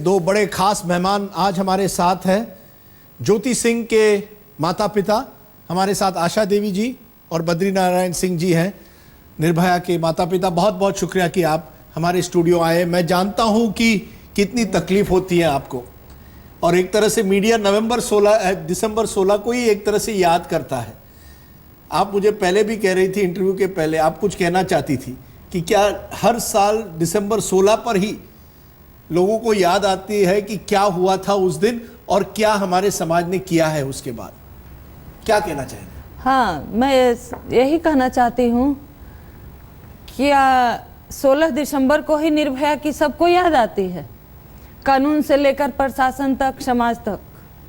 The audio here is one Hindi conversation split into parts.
दो बड़े खास मेहमान आज हमारे साथ हैं। ज्योति सिंह के माता पिता हमारे साथ आशा देवी जी और बद्री नारायण सिंह जी हैं, निर्भया के माता पिता। बहुत बहुत शुक्रिया कि आप हमारे स्टूडियो आए। मैं जानता हूं कि कितनी तकलीफ होती है आपको, और एक तरह से मीडिया दिसंबर 16 को ही एक तरह से याद करता है। आप मुझे पहले भी कह रही थी, इंटरव्यू के पहले आप कुछ कहना चाहती थी कि क्या हर साल दिसंबर 16 पर ही लोगों को याद आती है कि क्या हुआ था उस दिन और क्या हमारे समाज ने किया है उसके बाद? क्या कहना चाहेंगे? हाँ, मैं यही कहना चाहती हूँ कि 16 दिसंबर को ही निर्भया की सबको याद आती है, कानून से लेकर प्रशासन तक, समाज तक,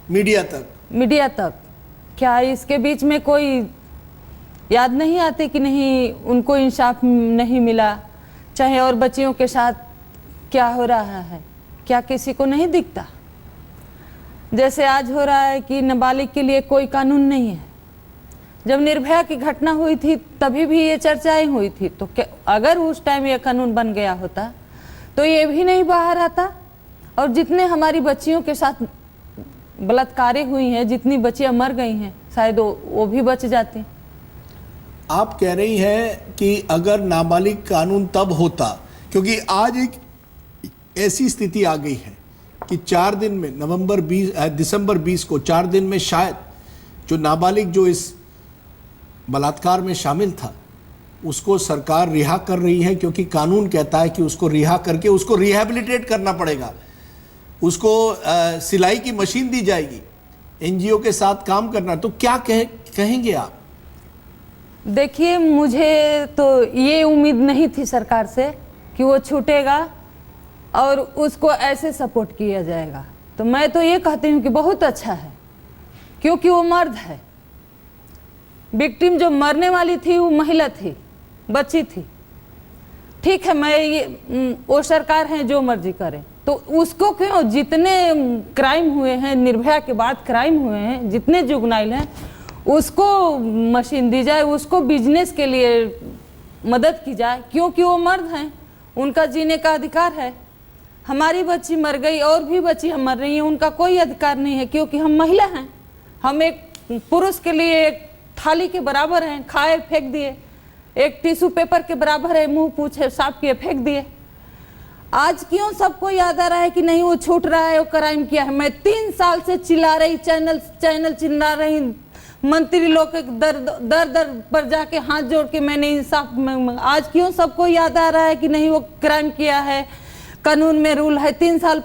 मीडिया तक। क्या इसके बीच में कोई याद नहीं आती कि नहीं उनको इंसाफ नहीं मिला? चाहे और बच्चियों के साथ क्या हो रहा है, क्या किसी को नहीं दिखता? जैसे आज हो रहा है कि नाबालिग के लिए कोई कानून नहीं है। जब निर्भया की घटना हुई थी तभी भी ये चर्चाएं हुई थी, तो क्या अगर उस टाइम ये कानून बन गया होता तो ये भी नहीं बाहर आता, और जितने हमारी बच्चियों के साथ बलात्कारें हुई हैं, जितनी बच्चियां मर गई हैं, शायद वो भी बच जाती। आप कह रही हैं कि अगर नाबालिग कानून तब होता, क्योंकि आज एक ऐसी स्थिति आ गई है कि 4 दिन में दिसंबर 20 को 4 दिन में शायद जो नाबालिग जो इस बलात्कार में शामिल था उसको सरकार रिहा कर रही है, क्योंकि कानून कहता है कि उसको रिहा करके उसको रिहैबिलिटेट करना पड़ेगा, उसको सिलाई की मशीन दी जाएगी, एनजीओ के साथ काम करना। तो क्या कहेंगे आप? देखिए, मुझे तो ये उम्मीद नहीं थी सरकार से कि वो छूटेगा और उसको ऐसे सपोर्ट किया जाएगा। तो मैं तो ये कहती हूँ कि बहुत अच्छा है, क्योंकि वो मर्द है। विक्टिम जो मरने वाली थी वो महिला थी, बच्ची थी। ठीक है, वो सरकार है, जो मर्जी करे, तो उसको क्यों? जितने क्राइम हुए हैं, निर्भया के बाद क्राइम हुए हैं, जितने जुगनाइल हैं, उसको मशीन दी जाए, उसको बिजनेस के लिए मदद की जाए, क्योंकि वो मर्द हैं, उनका जीने का अधिकार है। हमारी बच्ची मर गई और भी बच्चियां मर रही हैं, उनका कोई अधिकार नहीं है, क्योंकि हम महिला हैं। हम एक पुरुष के लिए एक थाली के बराबर हैं, खाए फेंक दिए, एक टिश्यू पेपर के बराबर है, मुंह पूछे साफ किए फेंक दिए। आज क्यों सबको याद आ रहा है कि नहीं वो छूट रहा है, वो क्राइम किया है? मैं 3 साल से चिल्ला रही, चैनल चिल्ला रही, मंत्री लोग के दर पर जाके हाथ जोड़ के मैंने इंसाफ मांगा। आज क्यों सबको याद आ रहा है कि नहीं वो क्राइम किया है, कानून में रूल है? 3 साल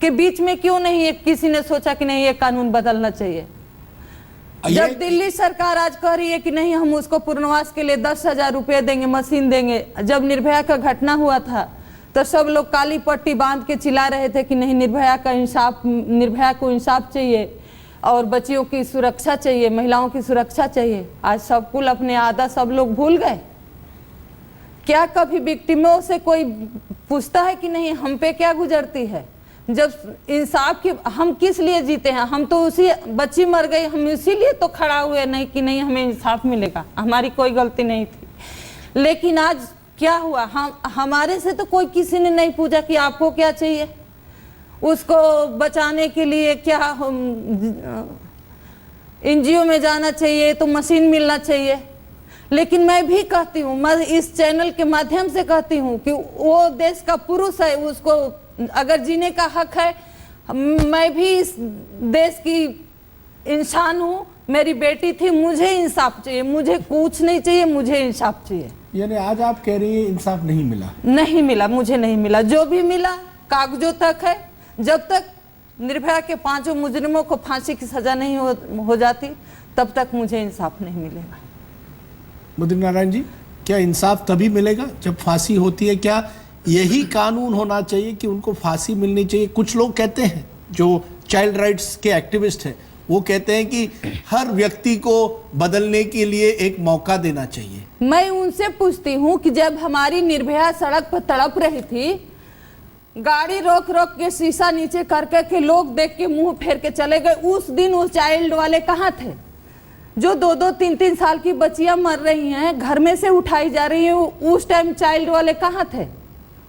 के बीच में क्यों नहीं किसी ने सोचा कि नहीं ये कानून बदलना चाहिए? जब दिल्ली सरकार आज कह रही है कि नहीं हम उसको पुनर्वास के लिए 10,000 रुपये देंगे, मशीन देंगे। जब निर्भया का घटना हुआ था तो सब लोग काली पट्टी बांध के चिल्ला रहे थे कि नहीं निर्भया को इंसाफ चाहिए और बच्चियों की सुरक्षा चाहिए, महिलाओं की सुरक्षा चाहिए। आज सब कुल अपने आदा सब लोग भूल गए। क्या कभी विक्टिमों से कोई पूछता है कि नहीं हम पे क्या गुजरती है? जब इंसाफ की हम किस लिए जीते हैं? हम तो उसी बच्ची मर गई, हम इसीलिए तो खड़ा हुए नहीं कि नहीं हमें इंसाफ मिलेगा, हमारी कोई गलती नहीं थी। लेकिन आज क्या हुआ? हमारे से तो कोई किसी ने नहीं पूछा कि आपको क्या चाहिए, उसको बचाने के लिए क्या एनजीओ में जाना चाहिए, तो मशीन मिलना चाहिए। लेकिन मैं भी कहती हूँ, मैं इस चैनल के माध्यम से कहती हूँ कि वो देश का पुरुष है, उसको अगर जीने का हक है। मैं भी इस देश की इंसान हूँ, मेरी बेटी थी, मुझे इंसाफ चाहिए, मुझे कुछ नहीं चाहिए, मुझे इंसाफ चाहिए। यानी आज आप कह रही हैं इंसाफ नहीं मिला? नहीं मिला, मुझे नहीं मिला। जो भी मिला कागजों तक है। जब तक निर्भया के 5 मुजरिमों को फांसी की सजा नहीं हो जाती तब तक मुझे इंसाफ नहीं मिलेगा। बद्री नारायण जी, क्या इंसाफ तभी मिलेगा जब फांसी होती है? क्या यही कानून होना चाहिए कि उनको फांसी मिलनी चाहिए? कुछ लोग कहते हैं, जो चाइल्ड राइट्स के एक्टिविस्ट हैं, वो कहते हैं कि हर व्यक्ति को बदलने के लिए एक मौका देना चाहिए। मैं उनसे पूछती हूँ कि जब हमारी निर्भया सड़क पर तड़प रही थी, गाड़ी रोक रोक के शीशा नीचे करके के लोग देख के मुंह फेर के चले गए, उस दिन वो चाइल्ड वाले कहाँ थे? जो 2-2, 3-3 साल की बच्चियां मर रही हैं, घर में से उठाई जा रही हैं, उस टाइम चाइल्ड वाले कहाँ थे?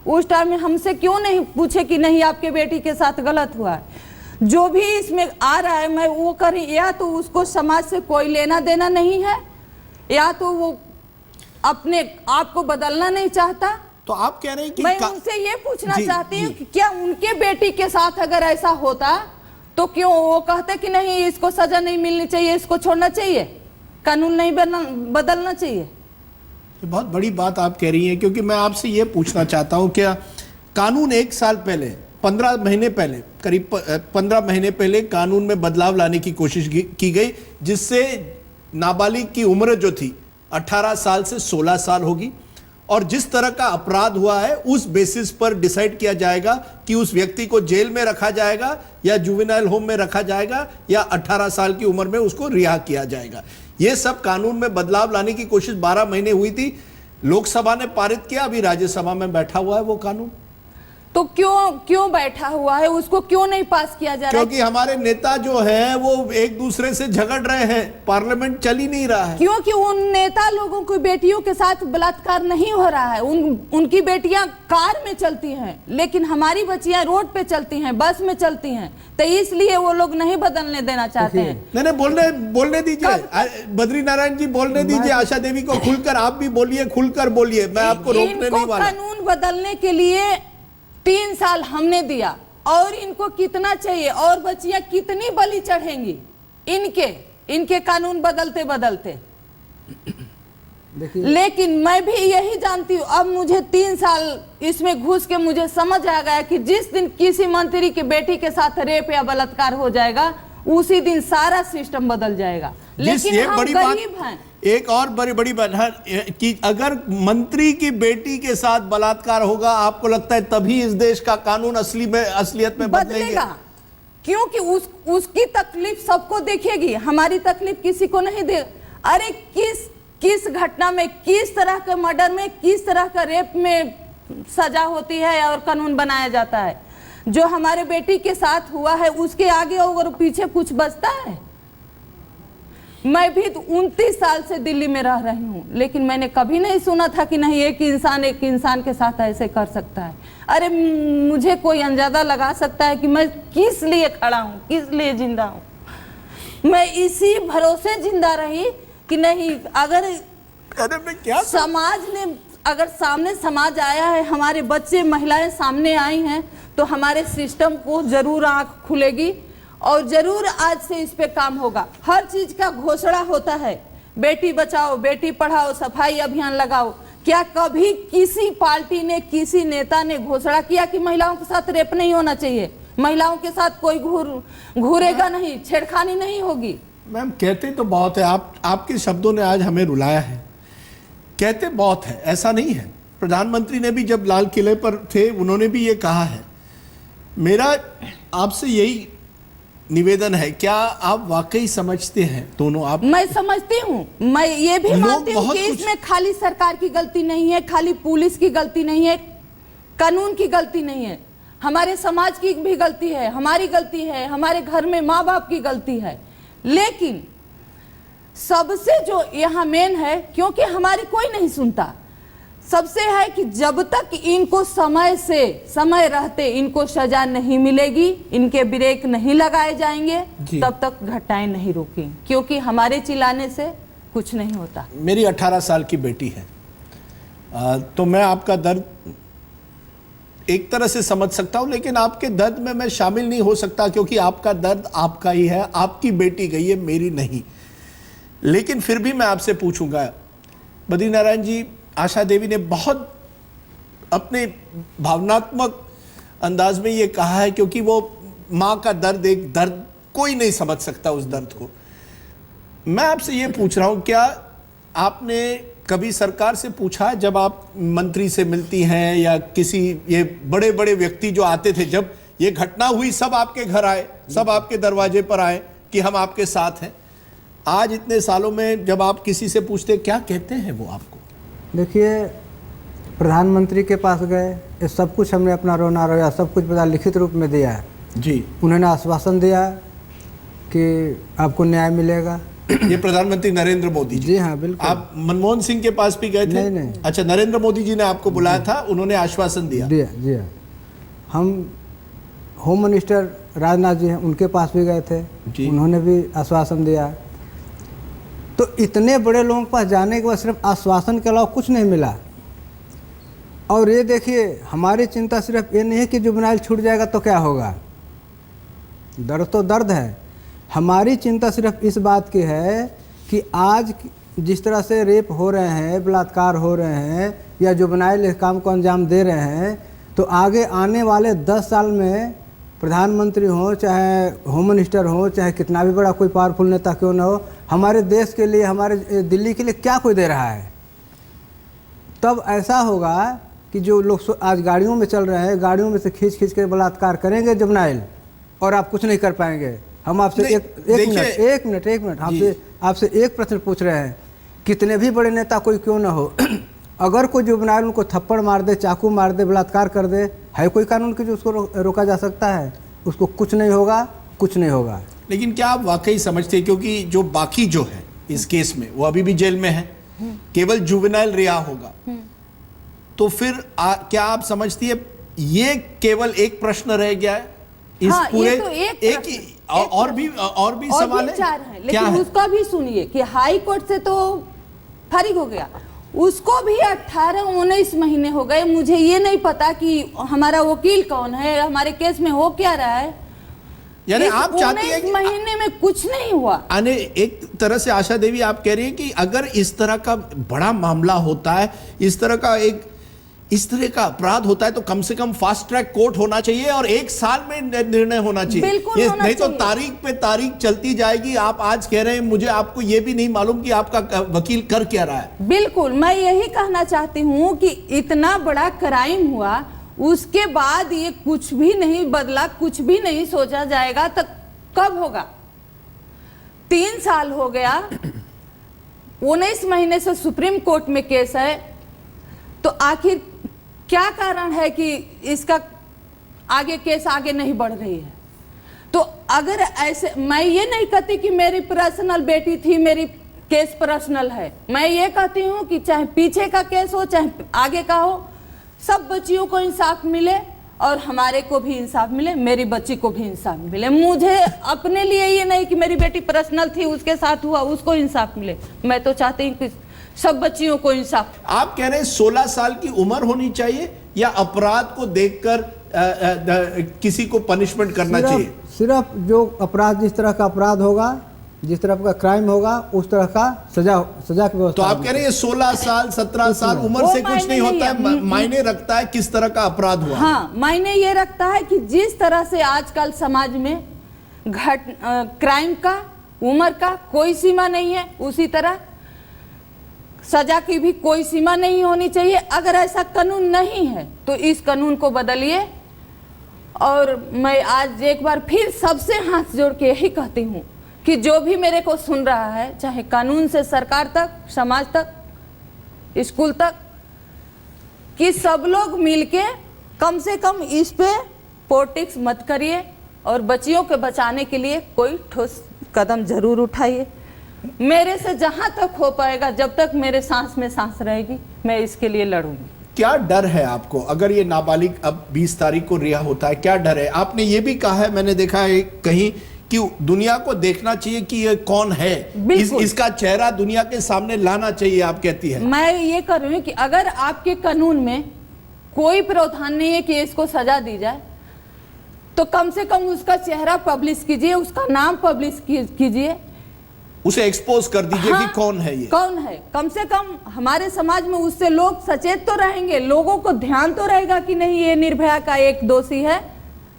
उस टाइम में हमसे क्यों नहीं पूछे कि नहीं आपके बेटी के साथ गलत हुआ है। जो भी इसमें आ रहा है मैं वो करी, या तो उसको समाज से कोई लेना देना नहीं है, या तो वो अपने आप को बदलना नहीं चाहता। तो आप कह रहे हैं कि मैं उनसे ये पूछना चाहती हूँ कि क्या उनके बेटी के साथ अगर ऐसा होता तो क्यों वो कहते कि नहीं इसको सजा नहीं मिलनी चाहिए, इसको छोड़ना चाहिए, कानून नहीं बदलना चाहिए। बहुत बड़ी बात आप कह रही हैं, क्योंकि मैं आपसे ये पूछना चाहता हूँ, क्या कानून 1 साल पहले 15 महीने पहले करीब 15 महीने पहले कानून में बदलाव लाने की कोशिश की गई, जिससे नाबालिग की उम्र जो थी 18 साल से 16 साल होगी, और जिस तरह का अपराध हुआ है उस बेसिस पर डिसाइड किया जाएगा कि उस व्यक्ति को जेल में रखा जाएगा या जुवेनाइल होम में रखा जाएगा या 18 साल की उम्र में उसको रिहा किया जाएगा। यह सब कानून में बदलाव लाने की कोशिश 12 महीने हुई थी, लोकसभा ने पारित किया, अभी राज्यसभा में बैठा हुआ है वो कानून। तो क्यों बैठा हुआ है, उसको क्यों नहीं पास किया जा रहा है? क्योंकि हमारे नेता जो है वो एक दूसरे से झगड़ रहे हैं, पार्लियामेंट चल ही नहीं रहा है। क्योंकि उन नेता लोगों की बेटियों के साथ बलात्कार नहीं हो रहा है, उनकी बेटियां कार में चलती हैं, लेकिन हमारी बच्चियां रोड पे चलती हैं, बस में चलती हैं, तो इसलिए वो लोग नहीं बदलने देना चाहते हैं। नहीं, बोलने दीजिए, बद्री नारायण जी बोलने दीजिए, आशा देवी को खुलकर आप भी बोलिए, खुलकर बोलिए, मैं आपको रोकने नहीं वाला। कानून बदलने के लिए 3 साल हमने दिया, और इनको कितना चाहिए, और बच्चियां कितनी बलि चढ़ेंगी इनके कानून बदलते बदलते। लेकिन मैं भी यही जानती हूँ, अब मुझे 3 साल इसमें घुस के मुझे समझ आ गया कि जिस दिन किसी मंत्री की बेटी के साथ रेप या बलात्कार हो जाएगा उसी दिन सारा सिस्टम बदल जाएगा। लेकिन हम गरीब हैं। एक और बड़ी बात है कि अगर मंत्री की बेटी के साथ बलात्कार होगा, आपको लगता है तभी इस देश का कानून असलियत में बदलेगा? क्योंकि उसकी तकलीफ सबको देखेगी, हमारी तकलीफ किसी को नहीं दे। अरे किस घटना में, किस तरह के मर्डर में, किस तरह का रेप में सजा होती है और कानून बनाया जाता है। जो हमारे बेटी के साथ हुआ है उसके आगे और पीछे कुछ बचता है। मैं भी 29 साल से दिल्ली में रह रही हूँ, लेकिन मैंने कभी नहीं सुना था कि नहीं एक इंसान के साथ ऐसे कर सकता है। अरे मुझे कोई अंदाजा लगा सकता है कि मैं किस लिए खड़ा हूँ, किस लिए जिंदा हूँ। मैं इसी भरोसे जिंदा रही कि नहीं, अगर मैं क्या समाज ने, अगर सामने समाज आया है, हमारे बच्चे महिलाएं सामने आई हैं, तो हमारे सिस्टम को जरूर आंख खुलेगी और जरूर आज से इस पे काम होगा। हर चीज का घोषणा होता है, बेटी बचाओ, बेटी पढ़ाओ, सफाई अभियान लगाओ। क्या कभी किसी पार्टी ने, किसी नेता ने घोषणा किया कि महिलाओं के साथ रेप नहीं होना चाहिए, महिलाओं के साथ कोई घूरेगा नहीं, छेड़खानी नहीं होगी? मैम कहते तो बहुत है, आपके शब्दों ने आज हमें रुलाया है। कहते बहुत है, ऐसा नहीं है। प्रधानमंत्री ने भी जब लाल किले पर थे उन्होंने भी ये कहा है। मेरा आपसे यही निवेदन है, क्या आप वाकई समझते हैं दोनों? आप मैं समझती हूँ, मैं ये भी मानती हूँ कि इसमें खाली सरकार की गलती नहीं है, खाली पुलिस की गलती नहीं है, कानून की गलती नहीं है, हमारे समाज की भी गलती है, हमारी गलती है, हमारे घर में माँ बाप की गलती है। लेकिन सबसे जो यहाँ मेन है, क्योंकि हमारी कोई नहीं सुनता, सबसे है कि जब तक इनको समय रहते इनको सजा नहीं मिलेगी, इनके ब्रेक नहीं लगाए जाएंगे, तब तक घटनाएं नहीं रुकी, क्योंकि हमारे चिल्लाने से कुछ नहीं होता। मेरी 18 साल की बेटी है, तो मैं आपका दर्द एक तरह से समझ सकता हूं, लेकिन आपके दर्द में मैं शामिल नहीं हो सकता, क्योंकि आपका दर्द आपका ही है, आपकी बेटी गई है, मेरी नहीं। लेकिन फिर भी मैं आपसे पूछूंगा, बद्री नारायण जी, आशा देवी ने बहुत अपने भावनात्मक अंदाज में ये कहा है, क्योंकि वो माँ का दर्द, एक दर्द कोई नहीं समझ सकता उस दर्द को। मैं आपसे ये पूछ रहा हूं, क्या आपने कभी सरकार से पूछा, जब आप मंत्री से मिलती हैं या किसी ये बड़े बड़े व्यक्ति जो आते थे, जब ये घटना हुई सब आपके घर आए, सब आपके दरवाजे पर आए कि हम आपके साथ हैं, आज इतने सालों में जब आप किसी से पूछते, क्या कहते हैं वो आपको? देखिए, प्रधानमंत्री के पास गए, ये सब कुछ हमने अपना रोना रोया सब कुछ बता लिखित रूप में दिया है जी। उन्होंने आश्वासन दिया कि आपको न्याय मिलेगा, ये प्रधानमंत्री नरेंद्र मोदी जी। जी हाँ, बिल्कुल। आप मनमोहन सिंह के पास भी गए थे? नहीं, नहीं। अच्छा, नरेंद्र मोदी जी ने आपको बुलाया था, उन्होंने आश्वासन दिया? जी हाँ। हम होम मिनिस्टर राजनाथ जी हैं, उनके पास भी गए थे, उन्होंने भी आश्वासन दिया। तो इतने बड़े लोगों के पास जाने के बाद सिर्फ आश्वासन के अलावा कुछ नहीं मिला। और ये देखिए, हमारी चिंता सिर्फ ये नहीं है कि जुबनाइल छूट जाएगा तो क्या होगा, दर्द तो दर्द है। हमारी चिंता सिर्फ इस बात की है कि आज जिस तरह से रेप हो रहे हैं, बलात्कार हो रहे हैं, या जुबनाइल इस काम को अंजाम दे रहे हैं, तो आगे आने वाले 10 साल में प्रधानमंत्री हो, चाहे होम मिनिस्टर हो, चाहे कितना भी बड़ा कोई पावरफुल नेता क्यों ना हो, हमारे देश के लिए, हमारे दिल्ली के लिए क्या कोई दे रहा है। तब ऐसा होगा कि जो लोग आज गाड़ियों में चल रहे हैं, गाड़ियों में से खींच खींच के बलात्कार करेंगे जुबनाइल, और आप कुछ नहीं कर पाएंगे। हम आपसे एक मिनट आपसे एक प्रश्न पूछ रहे हैं, कितने भी बड़े नेता कोई क्यों ना हो, अगर कोई जुबनाइल उनको थप्पड़ मार दे, चाकू मार दे, बलात्कार कर दे, है कोई कानून की जो उसको रोका जा सकता है? उसको कुछ नहीं होगा, कुछ नहीं होगा। लेकिन क्या आप वाकई समझते हैं, क्योंकि जो बाकी जो है इस केस में वो अभी भी जेल में है, केवल जुवेनाइल रिहा होगा, तो फिर क्या आप समझती है ये केवल एक प्रश्न रह गया है इस पूरे? तो एक और भी सवाल है, लेकिन उसका भी सुनिए कि हाई कोर्ट से तो फारिग हो गया, उसको भी 18-19 महीने हो गए। मुझे ये नहीं पता कि हमारा वकील कौन है, हमारे केस में हो क्या रहा है। यानी आप चाहती हैं कि महीने में कुछ नहीं हुआ। एक तरह से आशा देवी आप कह रही हैं कि अगर इस तरह का बड़ा मामला होता है, इस तरह का अपराध होता है, तो कम से कम फास्ट ट्रैक कोर्ट होना चाहिए और 1 साल में निर्णय होना चाहिए। बिल्कुल होना नहीं तो चाहिए। तारीख पे तारीख चलती जाएगी। आप आज कह रहे हैं, मुझे आपको यह भी नहीं मालूम कि आपका वकील कर क्या रहा है। बिल्कुल, मैं यही कहना चाहती हूँ कि इतना बड़ा क्राइम हुआ, उसके बाद ये कुछ भी नहीं बदला, कुछ भी नहीं सोचा जाएगा, तो कब होगा? 3 साल हो गया, 19 महीने से सुप्रीम कोर्ट में केस है, तो आखिर क्या कारण है कि इसका आगे केस आगे नहीं बढ़ रही है? तो अगर ऐसे, मैं ये नहीं कहती कि मेरी पर्सनल बेटी थी, मेरी केस पर्सनल है, मैं ये कहती हूँ कि चाहे पीछे का केस हो, चाहे आगे का हो, सब बच्चियों को इंसाफ मिले और हमारे को भी इंसाफ मिले, मेरी बच्ची को भी इंसाफ मिले। मुझे अपने लिए ये नहीं कि मेरी बेटी पर्सनल थी, उसके साथ हुआ, उसको इंसाफ मिले। मैं तो चाहती हूँ कि सब बच्चियों को इंसाफ। आप कह रहे हैं 16 साल की उम्र होनी चाहिए या अपराध को देखकर किसी को पनिशमेंट करना चाहिए? सिर्फ जो अपराध, जिस तरह का अपराध होगा, जिस तरह का क्राइम होगा, उस तरह का सजा की व्यवस्था। तो आप कह रहे हैं 16 साल 17 साल उम्र से कुछ नहीं होता है, मायने रखता है किस तरह का अपराध हुआ। हाँ, मायने ये रखता है कि जिस तरह से आजकल समाज में क्राइम का, उम्र का कोई सीमा नहीं है, उसी तरह सजा की भी कोई सीमा नहीं होनी चाहिए। अगर ऐसा कानून नहीं है तो इस कानून को बदलिए। और मैं आज एक बार फिर सबसे हाथ जोड़ के यही कहती हूँ कि जो भी मेरे को सुन रहा है, चाहे कानून से सरकार तक, समाज तक, स्कूल तक, कि सब लोग मिलके कम से कम इस पे पॉलिटिक्स मत करिए और बच्चियों के बचाने के लिए कोई ठोस कदम जरूर उठाइए। मेरे से जहां तक हो पाएगा, जब तक मेरे सांस में सांस रहेगी, मैं इसके लिए लड़ूंगी। क्या डर है आपको अगर ये नाबालिग अब 20 तारीख को रिहा होता है? क्या डर है? आपने ये भी कहा है, मैंने देखा है कहीं, कि दुनिया को देखना चाहिए कि ये कौन है, इसका चेहरा दुनिया के सामने लाना चाहिए, आप कहती है। मैं ये कर रही हूँ कि अगर आपके कानून में कोई प्रावधान नहीं है कि इसको सजा दी जाए, तो कम से कम उसका चेहरा पब्लिश कीजिए, उसका नाम पब्लिश कीजिए, उसे एक्सपोज कर दीजिए। हाँ, कि कौन है ये, कौन है। कम से कम हमारे समाज में उससे लोग सचेत तो रहेंगे, लोगों को ध्यान तो रहेगा कि नहीं, ये निर्भया का एक दोषी है,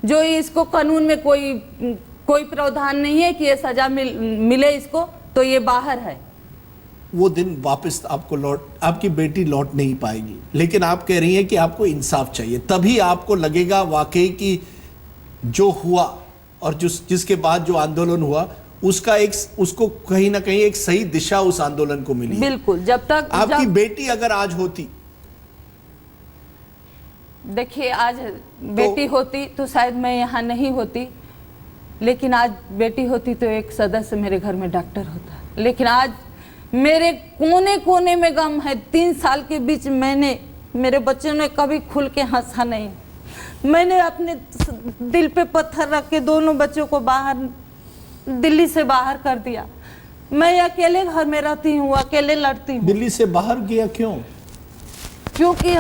जो इसको कानून में कोई प्रावधान नहीं है कि ये सजा मिले इसको, तो ये बाहर है। वो दिन वापस आपकी बेटी लौट नहीं पाएगी। लेकिन आप कह रही हैं कि आपको इंसाफ चाहिए, तभी आपको लगेगा वाकई कि जो हुआ और जिसके बाद जो आंदोलन हुआ, उसको कहीं ना कहीं एक सही दिशा उस आंदोलन को मिली। बिल्कुल। जब तक आपकी बेटी अगर आज होती, देखिए आज बेटी होती तो शायद मैं यहाँ नहीं होती, लेकिन आज बेटी होती तो एक सदस्य मेरे घर में डॉक्टर होता। लेकिन आज मेरे कोने कोने में गम है। 3 साल के बीच मैंने, मेरे बच्चों ने कभी खुल के हंसा नहीं। मैंने अपने दिल पे पत्थर रख के दोनों बच्चों को बाहर, दिल्ली से बाहर कर दिया। मैं अकेले घर में रहती हूँ, अकेले लड़ती हूँ। दिल्ली से बाहर गया क्यों? क्योंकि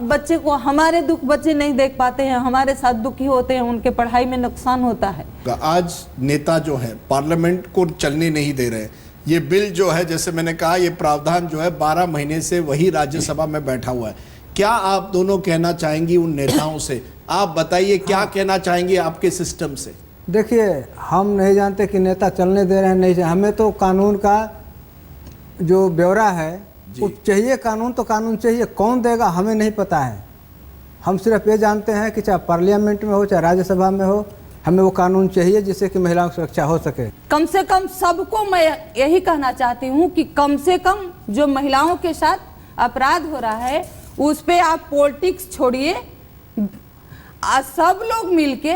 बच्चे को, हमारे दुख बच्चे नहीं देख पाते हैं, हमारे साथ दुखी होते हैं, उनके पढ़ाई में नुकसान होता है। आज नेता जो है पार्लियामेंट को चलने नहीं दे रहे। ये बिल जो है, जैसे मैंने कहा, ये प्रावधान जो है 12 महीने से वही राज्यसभा में बैठा हुआ है। क्या आप दोनों कहना चाहेंगी उन नेताओं से? आप बताइए क्या कहना चाहेंगे आपके सिस्टम से? देखिए, हम नहीं जानते कि नेता चलने दे रहे हैं नहीं, हमें तो कानून का जो ब्यौरा है वो चाहिए। कानून तो कानून चाहिए, कौन देगा हमें नहीं पता है। हम सिर्फ ये जानते हैं कि चाहे पार्लियामेंट में हो चाहे राज्यसभा में हो, हमें वो कानून चाहिए जिससे कि महिलाओं की सुरक्षा हो सके। कम से कम सबको मैं यही कहना चाहती हूँ कि कम से कम जो महिलाओं के साथ अपराध हो रहा है उस पे आप पॉलिटिक्स छोड़िए, सब लोग मिलके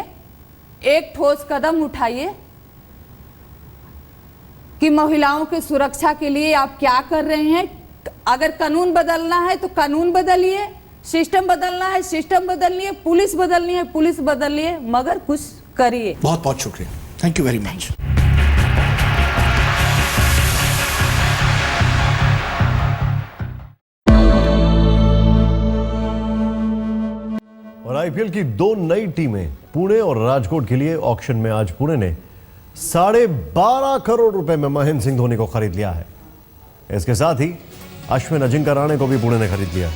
एक ठोस कदम उठाइए कि महिलाओं की सुरक्षा के लिए आप क्या कर रहे हैं। अगर कानून बदलना है तो कानून बदलिए, सिस्टम बदलना है सिस्टम बदलिए, पुलिस बदलनी है पुलिस बदलिए, मगर कुछ करिए। बहुत बहुत शुक्रिया, थैंक यू वेरी मच। और आईपीएल की 2 नई टीमें पुणे और राजकोट के लिए ऑक्शन में आज पुणे ने 12.5 करोड़ रुपए में महेंद्र सिंह धोनी को खरीद लिया है। इसके साथ ही अश्विन अजिंक्य रहाणे को भी पुणे ने खरीद लिया।